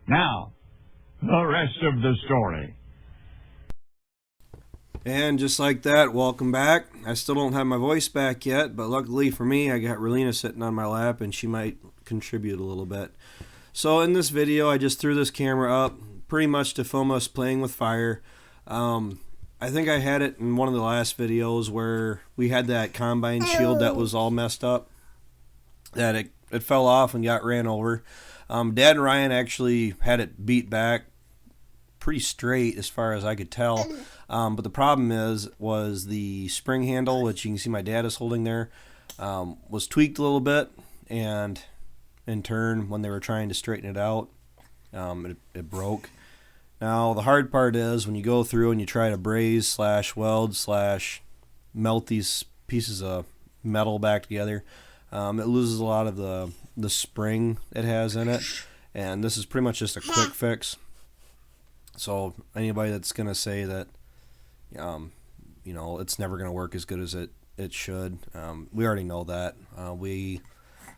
Now, the rest of the story. And just like that, welcome back. I still don't have my voice back yet, but luckily for me, I got Relina sitting on my lap, and she might contribute a little bit. So in this video, I just threw this camera up pretty much to film us playing with fire. I think I had it in one of the last videos where we had that combine shield that was all messed up, that it fell off and got ran over. Dad and Ryan actually had it beat back pretty straight as far as I could tell. But the problem was the spring handle, which you can see my dad is holding there, was tweaked a little bit, and in turn, when they were trying to straighten it out, it broke. Now, the hard part is when you go through and you try to braze / weld / melt these pieces of metal back together, it loses a lot of the spring it has in it, and this is pretty much just a quick fix. So anybody that's going to say that, it's never going to work as good as it should, we already know that. We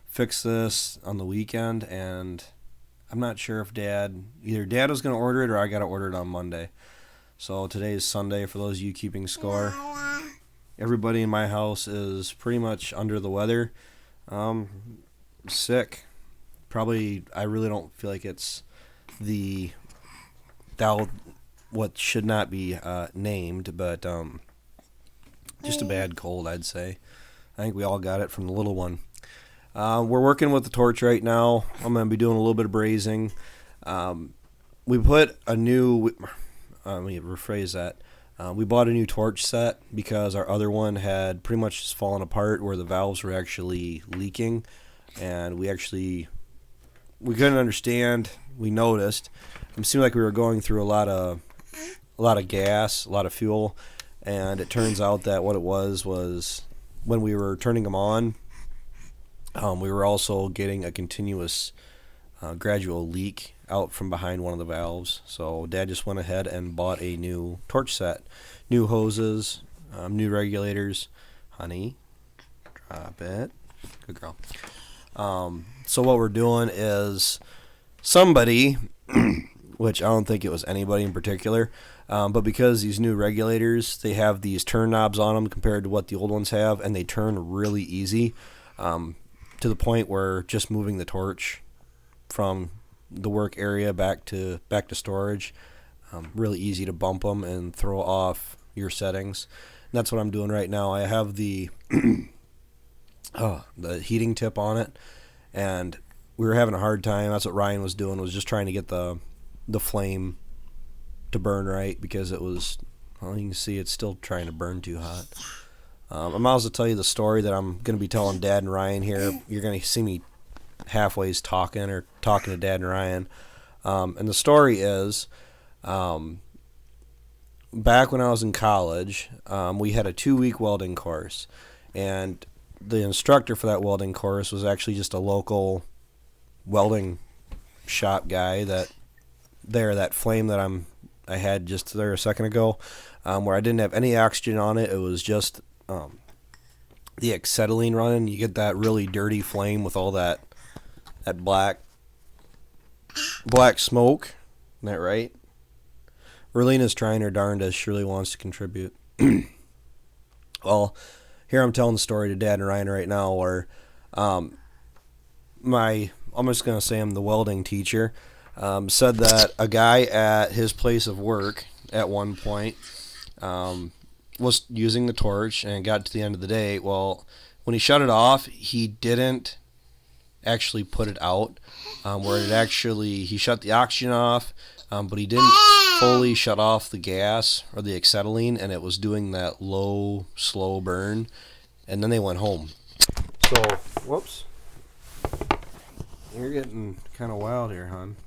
fixed this on the weekend, and I'm not sure if either Dad was going to order it or I got to order it on Monday. So today is Sunday for those of you keeping score. Everybody in my house is pretty much under the weather, sick. Probably, I really don't feel like it's what should not be named, but just a bad cold, I'd say. I think we all got it from the little one. We're working with the torch right now. I'm going to be doing a little bit of brazing. We put a new, let me rephrase that. We bought a new torch set because our other one had pretty much just fallen apart where the valves were actually leaking, and we couldn't understand. We noticed. It seemed like we were going through a lot of gas, a lot of fuel, and it turns out that what it was when we were turning them on, we were also getting a continuous gradual leak out from behind one of the valves. So Dad just went ahead and bought a new torch set, new hoses, new regulators. Honey, drop it. Good girl. So what we're doing is somebody, which I don't think it was anybody in particular, but because these new regulators, they have these turn knobs on them compared to what the old ones have, and they turn really easy, to the point where just moving the torch from the work area back to storage, really easy to bump them and throw off your settings. And that's what I'm doing right now. I have the the heating tip on it, and we were having a hard time. That's what Ryan was doing, was just trying to get the flame to burn right, because it was, well, you can see it's still trying to burn too hot. I might as well tell you the story that I'm going to be telling Dad and Ryan here. You're going to see me halfway talking to Dad and Ryan. And the story is, back when I was in college, we had a 2-week welding course. And the instructor for that welding course was actually just a local welding shop guy that flame that I had just there a second ago, where I didn't have any oxygen on it. It was just the acetylene running. You get that really dirty flame with all that black smoke. Isn't that right? Relina's trying her darndest. She really wants to contribute. Well, here I'm telling the story to Dad and Ryan right now, where I'm just going to say I'm the welding teacher, said that a guy at his place of work at one point was using the torch and got to the end of the day. Well, when he shut it off, he didn't actually put it out, where he shut the oxygen off, but he didn't fully shut off the gas or the acetylene, and it was doing that low, slow burn, and then they went home. So, whoops. You're getting kind of wild here, hon.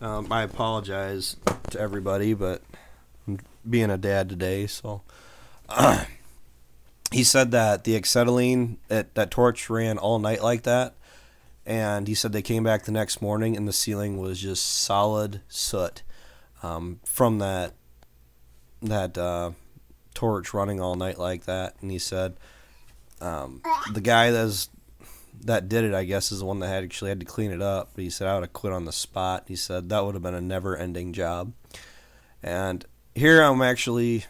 I apologize to everybody, but I'm being a dad today, so he said that the acetylene, that torch ran all night like that, and he said they came back the next morning and the ceiling was just solid soot from that torch running all night like that. And he said the guy that did it, I guess, is the one that actually had to clean it up. But he said I would have quit on the spot. He said that would have been a never-ending job. And here I'm actually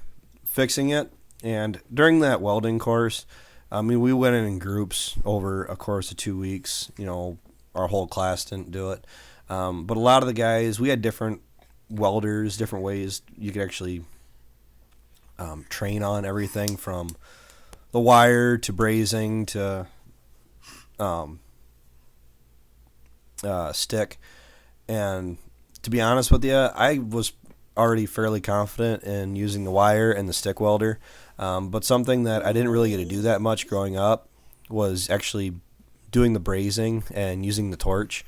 fixing it. And during that welding course, we went in groups over a course of 2 weeks. Our whole class didn't do it. But a lot of the guys, we had different welders, different ways you could actually train on everything from the wire to brazing to stick. And to be honest with you, I was already fairly confident in using the wire and the stick welder. But something that I didn't really get to do that much growing up was actually doing the brazing and using the torch.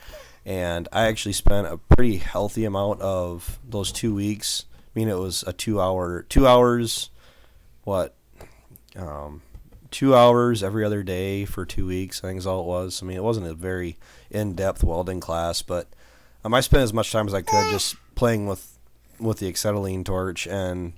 And I actually spent a pretty healthy amount of those 2 weeks. I mean, it was a 2 hours, 2 hours every other day for 2 weeks, I think is all it was. I mean, it wasn't a very in-depth welding class, but I spent as much time as I could just playing with the acetylene torch and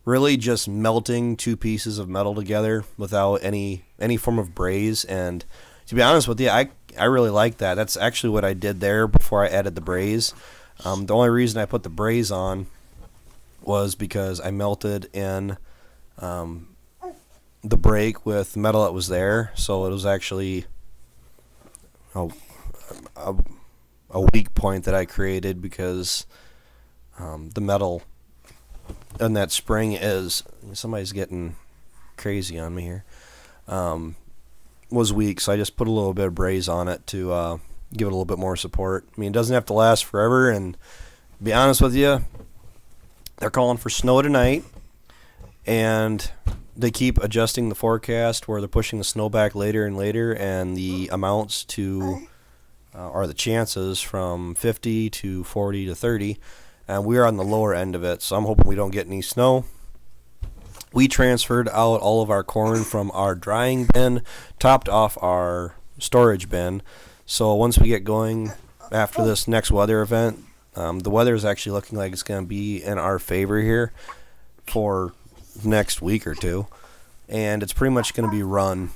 really just melting two pieces of metal together without any form of braze. And to be honest with you, I really like that. That's actually what I did there before I added the braze. The only reason I put the braze on was because I melted in the brake with metal that was there, so it was actually a weak point that I created because the metal in that spring is, somebody's getting crazy on me here, was weak, so I just put a little bit of braze on it to give it a little bit more support. I mean, it doesn't have to last forever, and to be honest with you, they're calling for snow tonight, and they keep adjusting the forecast where they're pushing the snow back later and later, and the amounts to or the chances from 50 to 40 to 30, and we're on the lower end of it, so I'm hoping we don't get any snow. We transferred out all of our corn from our drying bin, topped off our storage bin, so once we get going after this next weather event, the weather is actually looking like it's going to be in our favor here for next week or two, and it's pretty much going to be run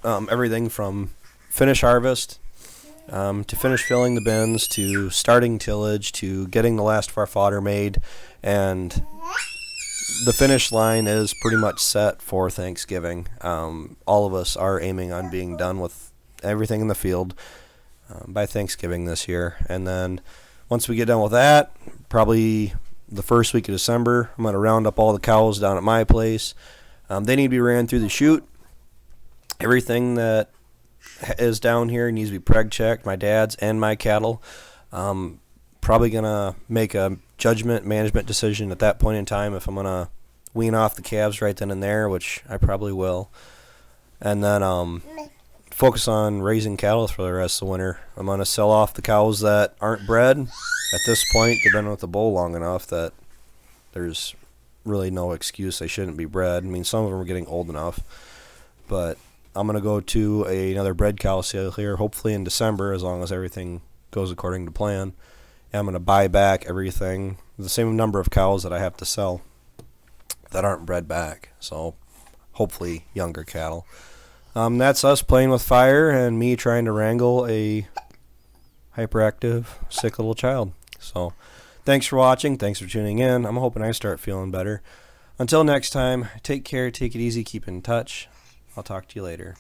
everything from finish harvest to finish filling the bins to starting tillage to getting the last of our fodder made, and the finish line is pretty much set for Thanksgiving. All of us are aiming on being done with everything in the field by Thanksgiving this year, and then once we get done with that, probably the first week of December, I'm going to round up all the cows down at my place. They need to be ran through the chute. Everything that is down here needs to be preg checked, my dad's and my cattle. Probably going to make a judgment management decision at that point in time if I'm going to wean off the calves right then and there, which I probably will. And then focus on raising cattle for the rest of the winter. I'm going to sell off the cows that aren't bred. At this point, they've been with the bull long enough that there's really no excuse they shouldn't be bred. I mean, some of them are getting old enough. But I'm going to go to another bred cow sale here, hopefully in December, as long as everything goes according to plan. And I'm going to buy back everything, the same number of cows that I have to sell that aren't bred back. So hopefully younger cattle. That's us playing with fire and me trying to wrangle a hyperactive, sick little child. So thanks for watching. Thanks for tuning in. I'm hoping I start feeling better. Until next time, take care, take it easy, keep in touch. I'll talk to you later.